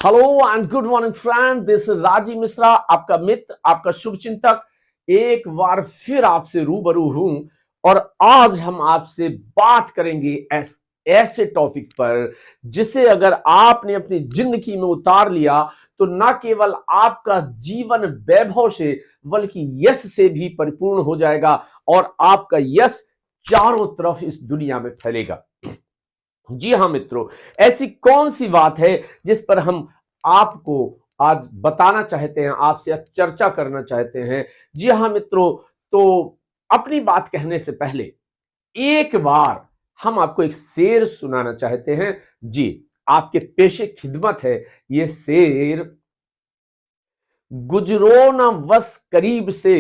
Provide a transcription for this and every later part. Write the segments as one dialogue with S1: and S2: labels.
S1: Hello and good morning friend, this is Rajeev Mishra, आपका मित्र, आपका शुभचिंतक। एक बार फिर आपसे रूबरू हूं और आज हम आपसे बात करेंगे ऐसे टॉपिक पर जिसे अगर आपने अपनी जिंदगी में उतार लिया तो न केवल आपका जीवन वैभव से बल्कि यश से भी परिपूर्ण हो जाएगा और आपका यश चारों तरफ इस दुनिया में फैलेगा। जी हाँ मित्रों, ऐसी कौन सी बात है जिस पर हम आपको आज बताना चाहते हैं, आपसे आज चर्चा करना चाहते हैं। जी हाँ मित्रों, तो अपनी बात कहने से पहले एक बार हम आपको एक शेर सुनाना चाहते हैं। जी, आपके पेशे खिदमत है ये शेर। गुजरो न वस करीब से,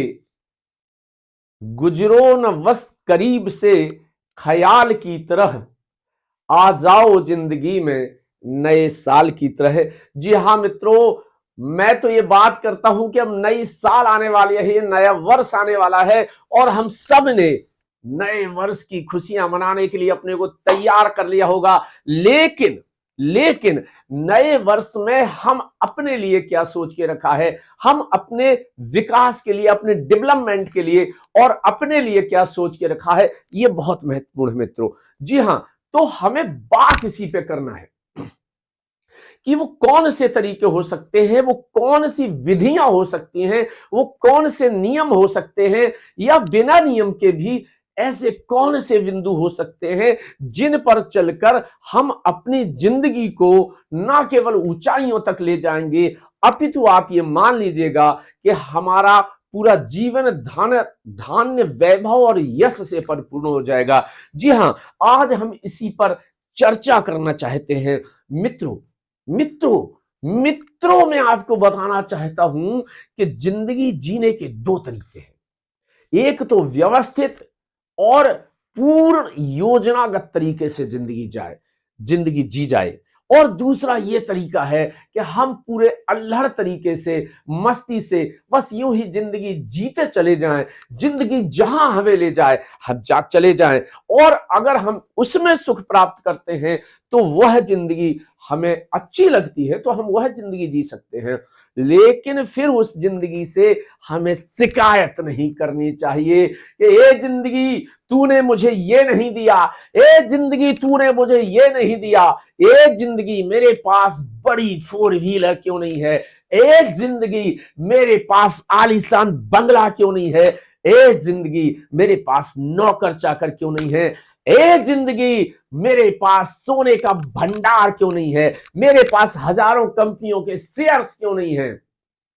S1: गुजरो न वस करीब से, ख्याल की तरह आ जाओ जिंदगी में नए साल की तरह। जी हाँ मित्रों, मैं तो ये बात करता हूं कि अब नई साल आने वाली है, ये नया वर्ष आने वाला है और हम सब ने नए वर्ष की खुशियां मनाने के लिए अपने को तैयार कर लिया होगा। लेकिन लेकिन नए वर्ष में हम अपने लिए क्या सोच के रखा है, हम अपने विकास के लिए, अपने डेवलपमेंट के लिए और अपने लिए क्या सोच के रखा है, ये बहुत महत्वपूर्ण है मित्रों। जी हाँ, तो हमें बात इसी पे करना है कि वो कौन से तरीके हो सकते हैं, वो कौन सी विधियां हो सकती हैं, वो कौन से नियम हो सकते हैं, या बिना नियम के भी ऐसे कौन से बिंदु हो सकते हैं जिन पर चलकर हम अपनी जिंदगी को ना केवल ऊंचाइयों तक ले जाएंगे, अपितु आप ये मान लीजिएगा कि हमारा पूरा जीवन धान्य वैभव और यश से परिपूर्ण हो जाएगा। जी हाँ, आज हम इसी पर चर्चा करना चाहते हैं। मित्रों मित्रों मित्रों मैं आपको बताना चाहता हूं कि जिंदगी जीने के दो तरीके हैं। एक तो व्यवस्थित और पूर्ण योजनागत तरीके से जिंदगी जी जाए, और दूसरा ये तरीका है कि हम पूरे अल्हड़ तरीके से, मस्ती से बस यूं ही जिंदगी जीते चले जाएं, जिंदगी जहां हमें ले जाए हम जा चले जाएं, और अगर हम उसमें सुख प्राप्त करते हैं तो वह जिंदगी हमें अच्छी लगती है तो हम वह जिंदगी जी सकते हैं। लेकिन फिर उस जिंदगी से हमें शिकायत नहीं करनी चाहिए कि ए जिंदगी तूने मुझे ये नहीं दिया, ए जिंदगी तूने मुझे ये नहीं दिया, ए जिंदगी मेरे पास बड़ी फोर व्हीलर क्यों नहीं है, ए जिंदगी मेरे पास आलीशान बंगला क्यों नहीं है, ए जिंदगी मेरे पास नौकर चाकर क्यों नहीं है, ए जिंदगी मेरे पास सोने का भंडार क्यों नहीं है, मेरे पास हजारों कंपनियों के शेयर्स क्यों नहीं है।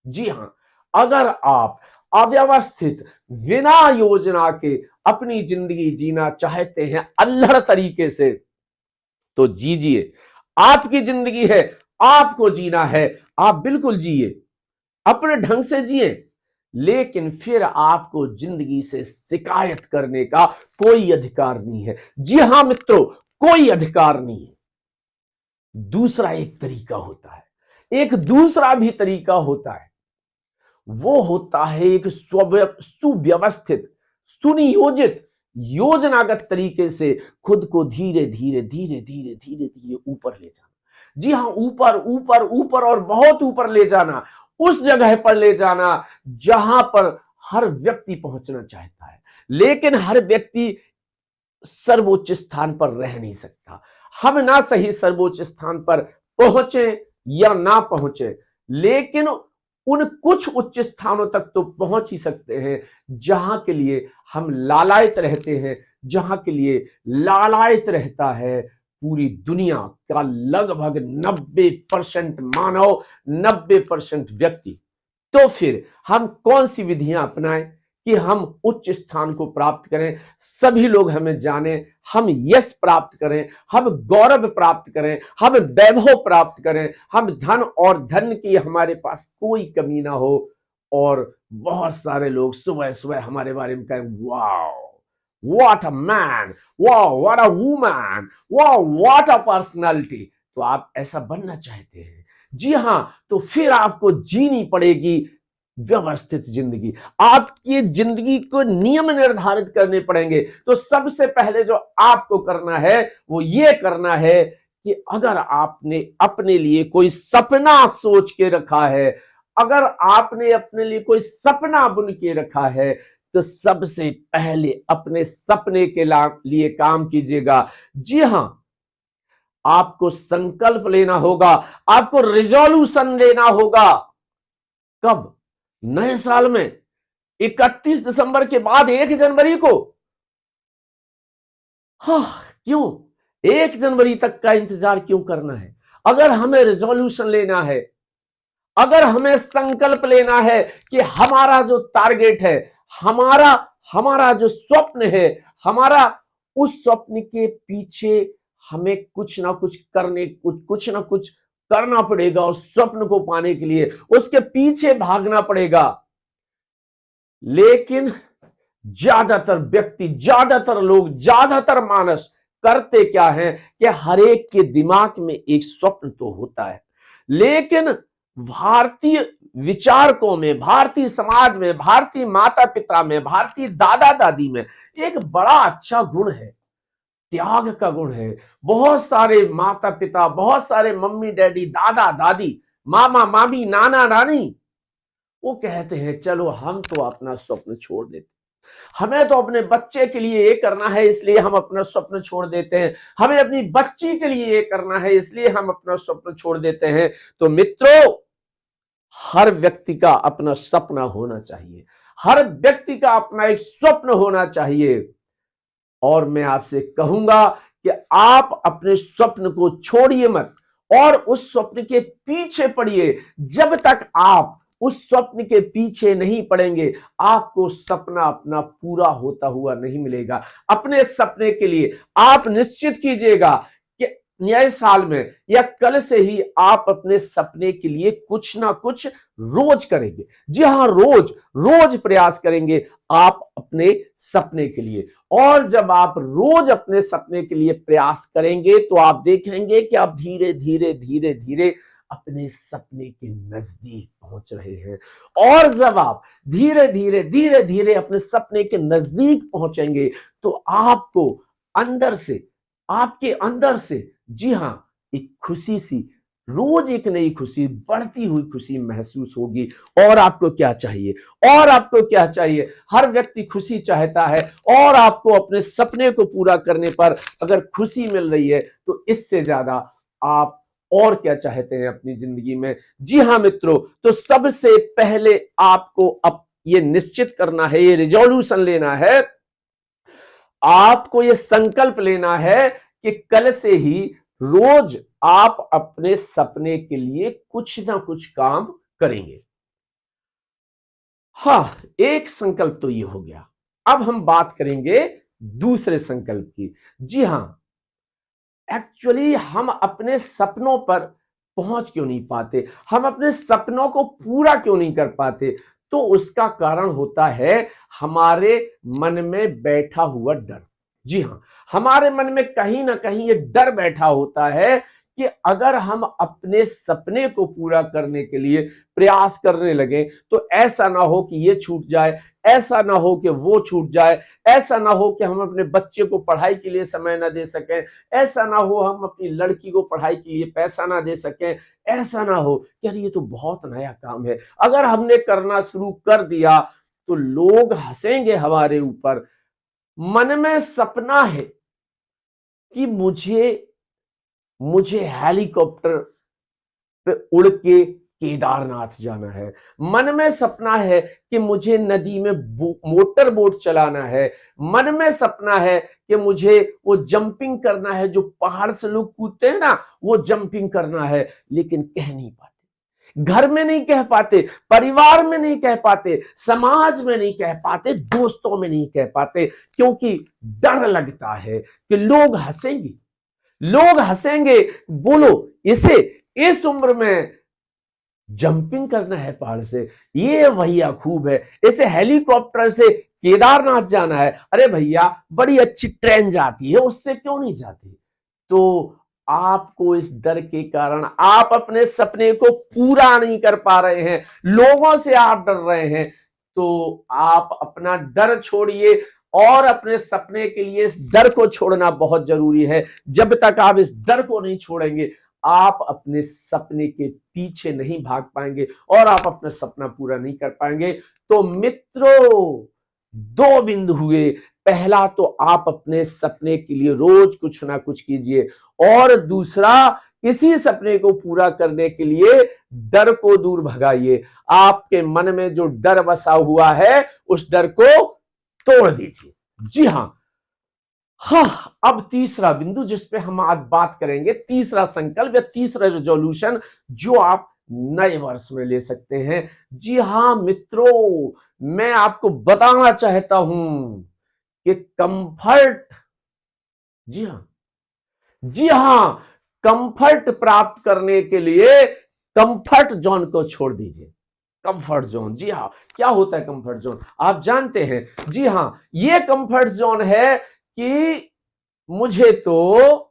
S1: जी हां, अगर आप अव्यवस्थित, बिना योजना के अपनी जिंदगी जीना चाहते हैं अल्हड़ तरीके से, तो जीजिए। आपकी जिंदगी है, आपको जीना है, आप बिल्कुल जिए, अपने ढंग से जिए, लेकिन फिर आपको जिंदगी से शिकायत करने का कोई अधिकार नहीं है। जी हां मित्रों, कोई अधिकार नहीं है। दूसरा एक तरीका होता है, एक दूसरा भी तरीका होता है, वो होता है एक सुव्यवस्थित, सुनियोजित, योजनागत तरीके से खुद को धीरे धीरे धीरे धीरे धीरे धीरे ऊपर ले जाना। जी हाँ, ऊपर ऊपर ऊपर और बहुत ऊपर ले जाना, उस जगह पर ले जाना जहां पर हर व्यक्ति पहुंचना चाहता है, लेकिन हर व्यक्ति सर्वोच्च स्थान पर रह नहीं सकता। हम ना सही सर्वोच्च स्थान पर पहुंचे या ना पहुंचे, लेकिन उन कुछ उच्च स्थानों तक तो पहुंच ही सकते हैं जहां के लिए हम लालायित रहते हैं, जहां के लिए लालायित रहता है पूरी दुनिया का लगभग 90% मानव, 90% व्यक्ति। तो फिर हम कौन सी विधियां अपनाएं कि हम उच्च स्थान को प्राप्त करें, सभी लोग हमें जाने, हम यश प्राप्त करें, हम गौरव प्राप्त करें, हम वैभव प्राप्त करें, हम धन और धन की हमारे पास कोई कमी ना हो, और बहुत सारे लोग सुबह सुबह हमारे बारे में कहें, wow what a man, wow what a woman, wow what a personality. तो आप ऐसा बनना चाहते हैं? जी हां, तो फिर आपको जीनी पड़ेगी व्यवस्थित जिंदगी। आपकी जिंदगी को नियम निर्धारित करने पड़ेंगे। तो सबसे पहले जो आपको करना है वो ये करना है कि अगर आपने अपने लिए कोई सपना सोच के रखा है, अगर आपने अपने लिए कोई सपना बुन के रखा है, तो सबसे पहले अपने सपने के लिए काम कीजिएगा। जी हां, आपको संकल्प लेना होगा, आपको रिजोल्यूशन लेना होगा। कब? नए साल में, 31 दिसंबर के बाद 1 जनवरी को। हाँ, क्यों 1 जनवरी तक का इंतजार क्यों करना है? अगर हमें रिजोल्यूशन लेना है, अगर हमें संकल्प लेना है कि हमारा जो टारगेट है, हमारा हमारा जो स्वप्न है, हमारा उस स्वप्न के पीछे हमें कुछ ना कुछ करना पड़ेगा। उस स्वप्न को पाने के लिए उसके पीछे भागना पड़ेगा। लेकिन ज्यादातर व्यक्ति, ज्यादातर लोग, ज्यादातर मानस करते क्या है कि हर एक के दिमाग में एक स्वप्न तो होता है, लेकिन भारतीय विचारकों में, भारतीय समाज में, भारतीय माता पिता में, भारतीय दादा दादी में एक बड़ा अच्छा गुण है, त्याग का गुण है। बहुत सारे माता पिता, बहुत सारे मम्मी डैडी, दादा दादी, मामा मामी, नाना नानी, वो कहते हैं चलो हम तो अपना स्वप्न छोड़ देते, हमें तो अपने बच्चे के लिए ये करना है इसलिए हम अपना स्वप्न छोड़ देते हैं, हमें अपनी बच्ची के लिए ये करना है इसलिए हम अपना स्वप्न छोड़ देते हैं। तो मित्रों, हर व्यक्ति का अपना सपना होना चाहिए, हर व्यक्ति का अपना एक स्वप्न होना चाहिए। और मैं आपसे कहूंगा कि आप अपने स्वप्न को छोड़िए मत और उस स्वप्न के पीछे पड़िए। जब तक आप उस स्वप्न के पीछे नहीं पड़ेंगे, आपको सपना अपना पूरा होता हुआ नहीं मिलेगा। अपने सपने के लिए आप निश्चित कीजिएगा कि नए साल में या कल से ही आप अपने सपने के लिए कुछ ना कुछ रोज करेंगे। जी हां, रोज रोज प्रयास करेंगे आप अपने सपने के लिए। और जब आप रोज अपने सपने के लिए प्रयास करेंगे तो आप देखेंगे कि आप धीरे धीरे धीरे धीरे अपने सपने के नजदीक पहुंच रहे हैं। और जब आप धीरे धीरे अपने सपने के नजदीक पहुंचेंगे तो आपको अंदर से, आपके अंदर से, जी हां, एक खुशी सी, रोज एक नई खुशी, बढ़ती हुई खुशी महसूस होगी। और आपको क्या चाहिए? और आपको क्या चाहिए? हर व्यक्ति खुशी चाहता है और आपको अपने सपने को पूरा करने पर अगर खुशी मिल रही है तो इससे ज्यादा आप और क्या चाहते हैं अपनी जिंदगी में? जी हां मित्रों, तो सबसे पहले आपको अब ये निश्चित करना है, ये रिजोल्यूशन लेना है, आपको ये संकल्प लेना है कि कल से ही रोज आप अपने सपने के लिए कुछ ना कुछ काम करेंगे। हाँ, एक संकल्प तो ये हो गया। अब हम बात करेंगे दूसरे संकल्प की। जी हां, एक्चुअली हम अपने सपनों पर पहुंच क्यों नहीं पाते, हम अपने सपनों को पूरा क्यों नहीं कर पाते? तो उसका कारण होता है हमारे मन में बैठा हुआ डर। जी हां, हमारे मन में कहीं ना कहीं ये डर बैठा होता है कि अगर हम अपने सपने को पूरा करने के लिए प्रयास करने लगे तो ऐसा ना हो कि ये छूट जाए, ऐसा ना हो कि वो छूट जाए, ऐसा ना हो कि हम अपने बच्चे को पढ़ाई के लिए समय ना दे सकें, ऐसा ना हो हम अपनी लड़की को पढ़ाई के लिए पैसा ना दे सकें, ऐसा ना हो कि यार ये तो बहुत नया काम है, अगर हमने करना शुरू कर दिया तो लोग हंसेंगे हमारे ऊपर। मन में सपना है कि मुझे मुझे हेलीकॉप्टर पे उड़ के केदारनाथ जाना है, मन में सपना है कि मुझे नदी में मोटर बोट चलाना है, मन में सपना है कि मुझे वो जंपिंग करना है, जो पहाड़ से लोग कूदते हैं ना, वो जंपिंग करना है, लेकिन कह नहीं पाते, घर में नहीं कह पाते, परिवार में नहीं कह पाते, समाज में नहीं कह पाते, दोस्तों में नहीं कह पाते, क्योंकि डर लगता है कि लोग हंसेंगे, लोग हंसेंगे। बोलो, इसे इस उम्र में जंपिंग करना है पहाड़ से, ये भैया खूब है, इसे हेलीकॉप्टर से केदारनाथ जाना है, अरे भैया बड़ी अच्छी ट्रेन जाती है, उससे क्यों नहीं जाती? तो आपको इस डर के कारण आप अपने सपने को पूरा नहीं कर पा रहे हैं, लोगों से आप डर रहे हैं, तो आप अपना डर छोड़िए और अपने सपने के लिए इस डर को छोड़ना बहुत जरूरी है। जब तक आप इस डर को नहीं छोड़ेंगे, आप अपने सपने के पीछे नहीं भाग पाएंगे और आप अपना सपना पूरा नहीं कर पाएंगे। तो मित्रों, दो बिंदु हुए। पहला तो आप अपने सपने के लिए रोज कुछ ना कुछ कीजिए, और दूसरा, इसी सपने को पूरा करने के लिए डर को दूर भगाइए। आपके मन में जो डर बसा हुआ है, उस डर को तोड़ दीजिए। जी हां। हाँ, अब तीसरा बिंदु जिस पे हम आज बात करेंगे, तीसरा संकल्प या तीसरा रेजोल्यूशन जो आप नए वर्ष में ले सकते हैं। जी हां मित्रों, मैं आपको बताना चाहता हूं कि कंफर्ट, जी हां, जी हां, कंफर्ट प्राप्त करने के लिए कंफर्ट जोन को छोड़ दीजिए। कंफर्ट जोन, जी हाँ, क्या होता है कंफर्ट जोन, आप जानते हैं। जी हाँ, ये कंफर्ट जोन है कि मुझे तो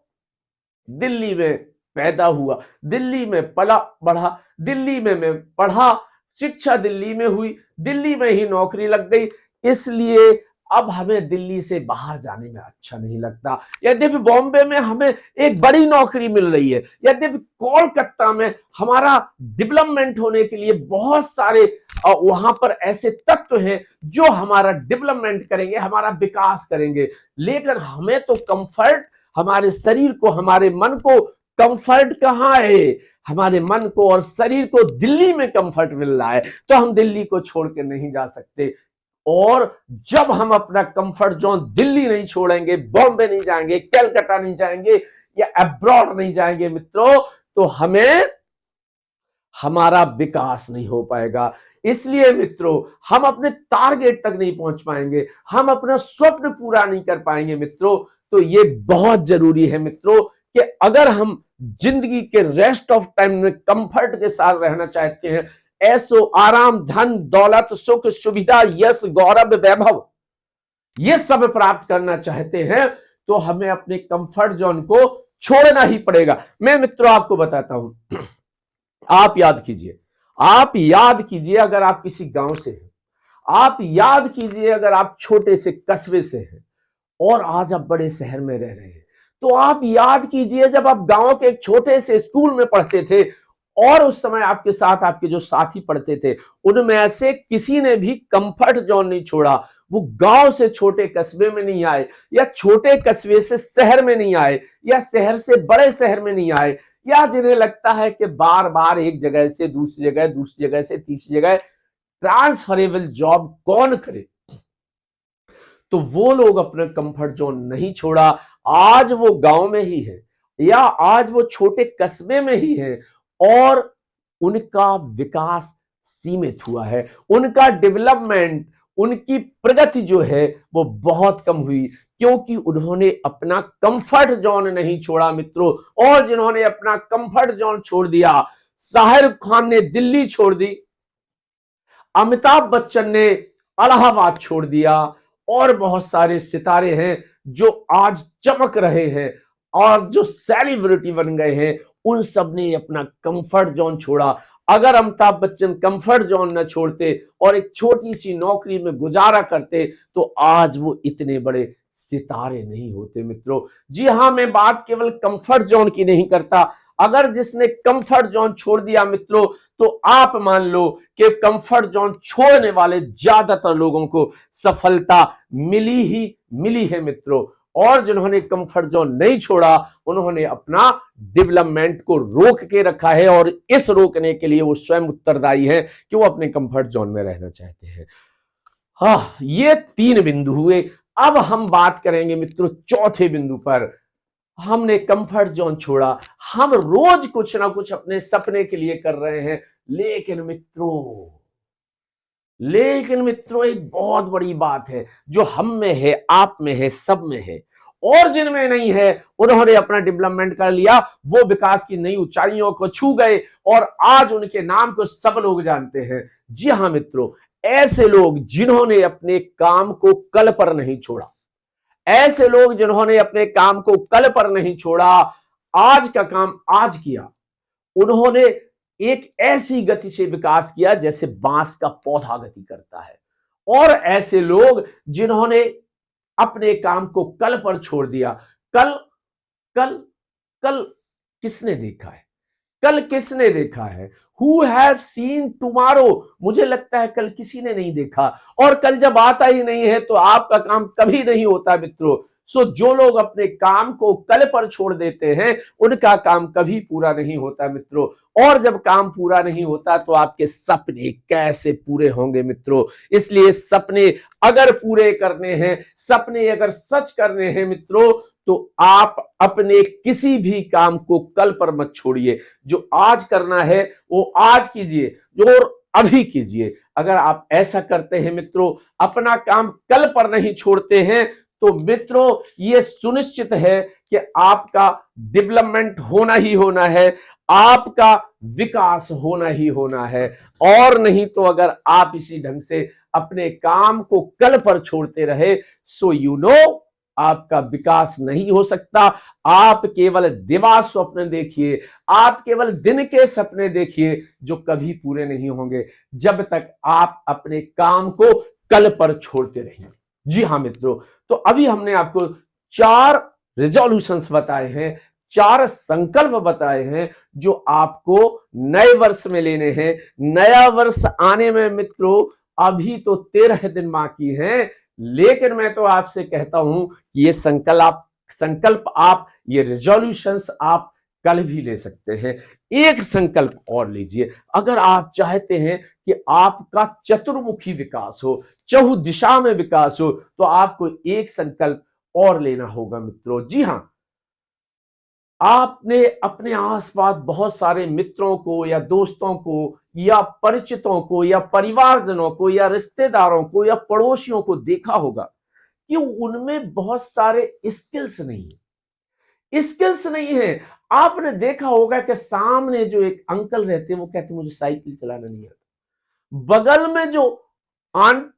S1: दिल्ली में पैदा हुआ, दिल्ली में पला बढ़ा, दिल्ली में मैं पढ़ा, शिक्षा दिल्ली में हुई, दिल्ली में ही नौकरी लग गई, इसलिए अब हमें दिल्ली से बाहर जाने में अच्छा नहीं लगता। यद्यपि बॉम्बे में हमें एक बड़ी नौकरी मिल रही है, यद्यपि कोलकाता में हमारा डेवलपमेंट होने के लिए बहुत सारे वहां पर ऐसे तत्व हैं जो हमारा डेवलपमेंट करेंगे, हमारा विकास करेंगे, लेकिन हमें तो कंफर्ट, हमारे शरीर को, हमारे मन को कंफर्ट कहां है? हमारे मन को और शरीर को दिल्ली में कंफर्ट मिल रहा है, तो हम दिल्ली को छोड़ के नहीं जा सकते। और जब हम अपना कंफर्ट जोन दिल्ली नहीं छोड़ेंगे, बॉम्बे नहीं जाएंगे, कलकत्ता नहीं जाएंगे या अब्रॉड नहीं जाएंगे मित्रों, तो हमें हमारा विकास नहीं हो पाएगा। इसलिए मित्रों, हम अपने टारगेट तक नहीं पहुंच पाएंगे, हम अपना स्वप्न पूरा नहीं कर पाएंगे मित्रों। तो ये बहुत जरूरी है मित्रों कि अगर हम जिंदगी के रेस्ट ऑफ टाइम में कंफर्ट के साथ रहना चाहते हैं, ऐसो आराम, धन दौलत, सुख सुविधा, यश गौरव वैभव, ये सब प्राप्त करना चाहते हैं, तो हमें अपने कंफर्ट जोन को छोड़ना ही पड़ेगा। मैं मित्रों आपको बताता हूं, आप याद कीजिए, आप याद कीजिए, अगर आप किसी गांव से हैं, आप याद कीजिए अगर आप छोटे से कस्बे से हैं और आज आप बड़े शहर में रह रहे हैं, तो आप याद कीजिए जब आप गांव के एक छोटे से स्कूल में पढ़ते थे और उस समय आपके साथ आपके जो साथी पढ़ते थे, उनमें से किसी ने भी कंफर्ट जोन नहीं छोड़ा। वो गांव से छोटे कस्बे में नहीं आए, या छोटे कस्बे से शहर में नहीं आए, या शहर से बड़े शहर में नहीं आए, या जिन्हें लगता है कि बार बार एक जगह से दूसरी जगह, दूसरी जगह से तीसरी जगह ट्रांसफरेबल जॉब कौन करे, तो वो लोग अपना कंफर्ट जोन नहीं छोड़ा। आज वो गांव में ही है या आज वो छोटे कस्बे में ही है और उनका विकास सीमित हुआ है, उनका डेवलपमेंट, उनकी प्रगति जो है वो बहुत कम हुई, क्योंकि उन्होंने अपना कंफर्ट जोन नहीं छोड़ा मित्रों। और जिन्होंने अपना कंफर्ट जोन छोड़ दिया, शाहरुख खान ने दिल्ली छोड़ दी, अमिताभ बच्चन ने इलाहाबाद छोड़ दिया, और बहुत सारे सितारे हैं जो आज चमक रहे हैं और जो सेलिब्रिटी बन गए हैं, उन सब ने अपना कंफर्ट जोन छोड़ा। अगर अमिताभ बच्चन कंफर्ट जोन न छोड़ते और एक छोटी सी नौकरी में गुजारा करते, तो आज वो इतने बड़े सितारे नहीं होते मित्रों। जी हां, मैं बात केवल कंफर्ट जोन की नहीं करता। अगर जिसने कंफर्ट जोन छोड़ दिया मित्रों, तो आप मान लो कि कंफर्ट जोन छोड़ने वाले ज्यादातर लोगों को सफलता मिली ही मिली है मित्रों। और जिन्होंने कंफर्ट जोन नहीं छोड़ा, उन्होंने अपना डेवलपमेंट को रोक के रखा है, और इस रोकने के लिए वो स्वयं उत्तरदायी है कि वो अपने कंफर्ट जोन में रहना चाहते हैं। हाँ, ये तीन बिंदु हुए। अब हम बात करेंगे मित्रों चौथे बिंदु पर। हमने कंफर्ट जोन छोड़ा, हम रोज कुछ ना कुछ अपने सपने के लिए कर रहे हैं, लेकिन मित्रों एक बहुत बड़ी बात है जो हम में है, आप में है, सब में है, और जिनमें नहीं है उन्होंने अपना डेवलपमेंट कर लिया, वो विकास की नई ऊंचाइयों को छू गए और आज उनके नाम को सब लोग जानते हैं। जी हां मित्रों, ऐसे लोग जिन्होंने अपने काम को कल पर नहीं छोड़ा, ऐसे लोग जिन्होंने अपने काम को कल पर नहीं छोड़ा, आज का काम आज किया, उन्होंने एक ऐसी गति से विकास किया जैसे बांस का पौधा गति करता है। और ऐसे लोग जिन्होंने अपने काम को कल पर छोड़ दिया। कल कल कल किसने देखा है? कल किसने देखा है? Who have seen tomorrow? मुझे लगता है कल किसी ने नहीं देखा, और कल जब आता ही नहीं है तो आपका काम कभी नहीं होता मित्रों। सो जो लोग अपने काम को कल पर छोड़ देते हैं उनका काम कभी पूरा नहीं होता मित्रों। और जब काम पूरा नहीं होता तो आपके सपने कैसे पूरे होंगे मित्रों। इसलिए सपने अगर पूरे करने हैं, सपने अगर सच करने हैं मित्रों, तो आप अपने किसी भी काम को कल पर मत छोड़िए। जो आज करना है वो आज कीजिए, जो अभी कीजिए। अगर आप ऐसा करते हैं मित्रों, अपना काम कल पर नहीं छोड़ते हैं, तो मित्रों ये सुनिश्चित है कि आपका डेवलपमेंट होना ही होना है, आपका विकास होना ही होना है। और नहीं तो अगर आप इसी ढंग से अपने काम को कल पर छोड़ते रहे, सो यू नो आपका विकास नहीं हो सकता। आप केवल दिवा स्वप्न देखिए, आप केवल दिन के सपने देखिए जो कभी पूरे नहीं होंगे जब तक आप अपने काम को कल पर छोड़ते रहेंगे। जी हां मित्रों, तो अभी हमने आपको 4 रिजोल्यूशंस बताए हैं, 4 संकल्प बताए हैं जो आपको नए वर्ष में लेने हैं। नया वर्ष आने में मित्रों अभी तो 13 दिन बाकी हैं, लेकिन मैं तो आपसे कहता हूं कि ये संकल्प आप, ये रिजोल्यूशंस आप कल भी ले सकते हैं। एक संकल्प और लीजिए, अगर आप चाहते हैं कि आपका चतुर्मुखी विकास हो, चहु दिशा में विकास हो, तो आपको एक संकल्प और लेना होगा मित्रों। जी हां, आपने अपने आसपास बहुत सारे मित्रों को या दोस्तों को या परिचितों को या परिवारजनों को या रिश्तेदारों को या पड़ोसियों को देखा होगा कि उनमें बहुत सारे स्किल्स नहीं है, स्किल्स नहीं है। आपने देखा होगा कि सामने जो एक अंकल रहते हैं वो कहते हैं मुझे साइकिल चलाना नहीं आता, बगल में जो आंट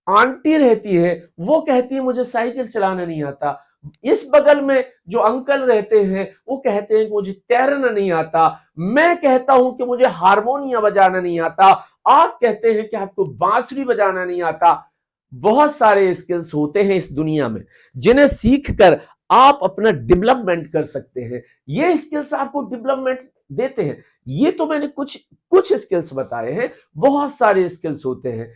S1: आंटी रहती है वो कहती है मुझे साइकिल चलाना नहीं आता, इस बगल में जो अंकल रहते हैं वो कहते हैं कि मुझे तैरना नहीं आता, मैं कहता हूं कि मुझे हारमोनियम बजाना नहीं आता, आप कहते हैं कि आपको बांसुरी बजाना नहीं आता। बहुत सारे स्किल्स होते हैं इस दुनिया में जिन्हें सीखकर आप अपना डेवलपमेंट कर सकते हैं। ये स्किल्स आपको डेवलपमेंट देते हैं। ये तो मैंने कुछ कुछ स्किल्स बताए हैं, बहुत सारे स्किल्स होते हैं।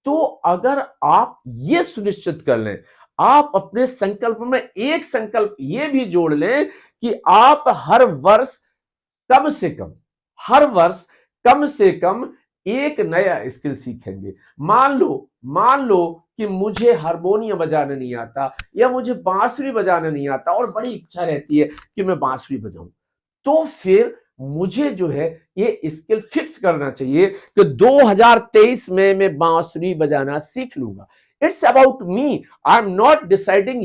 S1: तो अगर आप ये सुनिश्चित कर लें, आप अपने संकल्प में एक संकल्प ये भी जोड़ लें कि आप हर वर्ष कम से कम, हर वर्ष कम से कम एक नया स्किल सीखेंगे। मान लो कि मुझे हारमोनियम बजाना नहीं आता या मुझे बांसुरी बजाना नहीं आता और बड़ी इच्छा रहती है कि मैं बांसुरी बजाऊं, तो फिर मुझे जो है ये स्किल फिक्स करना चाहिए कि 2023 में मैं बांसुरी बजाना सीख लूंगा। It's about me, I am not deciding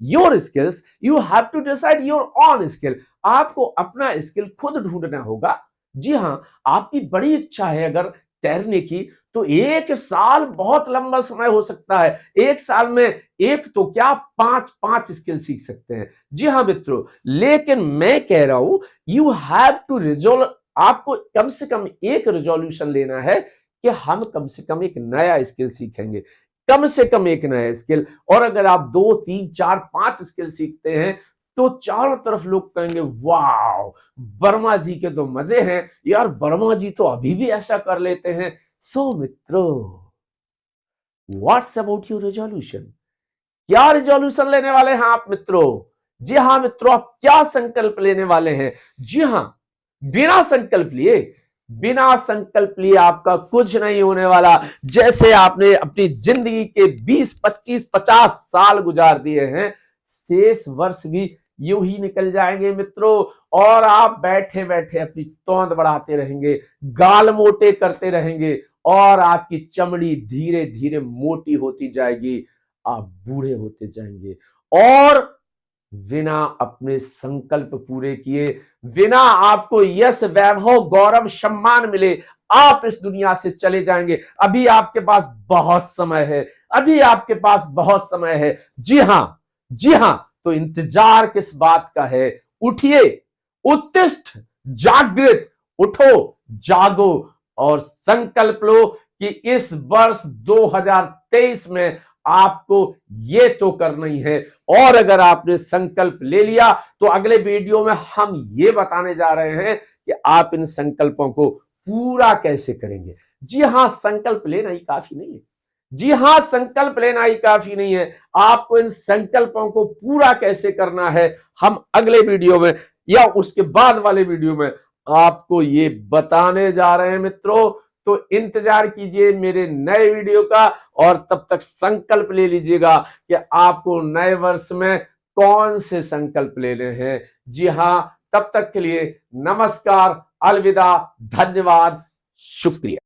S1: your skills, you have to decide your on skill. आपको अपना स्किल खुद ढूंढना होगा। जी हां, आपकी बड़ी इच्छा है अगर तैरने की, तो 1 साल बहुत लंबा समय हो सकता है। 1 साल में एक तो क्या, 5 स्किल सीख सकते हैं। जी हां मित्रों, लेकिन मैं कह रहा हूं यू हैव टू रिजोल्व, आपको कम से कम एक रिजोल्यूशन लेना है कि हम कम से कम एक नया स्किल सीखेंगे, कम से कम एक नया स्किल। और अगर आप 2 3 4 5 स्किल सीखते हैं तो चारों तरफ लोग कहेंगे वाह, वर्मा जी के तो मजे हैं यार, वर्मा जी तो अभी भी ऐसा कर लेते हैं। सो मित्रों, व्हाट्स अबाउट योर रिजोल्यूशन? क्या रिजोल्यूशन लेने वाले हैं आप मित्रों? जी हां मित्रों, आप क्या संकल्प लेने वाले हैं? जी हां, बिना संकल्प लिए, बिना संकल्प लिए आपका कुछ नहीं होने वाला। जैसे आपने अपनी जिंदगी के 20 25 50 साल गुजार दिए हैं, शेष वर्ष भी यूं ही निकल जाएंगे मित्रों, और आप बैठे बैठे अपनी तोंद बढ़ाते रहेंगे, गाल मोटे करते रहेंगे, और आपकी चमड़ी धीरे धीरे मोटी होती जाएगी, आप बूढ़े होते जाएंगे। और बिना अपने संकल्प पूरे किए, बिना आपको यश वैभव गौरव सम्मान मिले, आप इस दुनिया से चले जाएंगे। अभी आपके पास बहुत समय है, अभी आपके पास बहुत समय है। जी हां, जी हां, तो इंतजार किस बात का है? उठिए, उत्तिष्ठ, जागृत, उठो, जागो और संकल्प लो कि इस वर्ष 2023 में आपको ये तो करना ही है। और अगर आपने संकल्प ले लिया तो अगले वीडियो में हम ये बताने जा रहे हैं कि आप इन संकल्पों को पूरा कैसे करेंगे। जी हां, संकल्प लेना ही काफी नहीं है। जी हां, संकल्प लेना ही काफी नहीं है, आपको इन संकल्पों को पूरा कैसे करना है हम अगले वीडियो में या उसके बाद वाले वीडियो में आपको ये बताने जा रहे हैं मित्रों। तो इंतजार कीजिए मेरे नए वीडियो का और तब तक संकल्प ले लीजिएगा कि आपको नए वर्ष में कौन से संकल्प लेने हैं। जी हां, तब तक के लिए नमस्कार, अलविदा, धन्यवाद, शुक्रिया।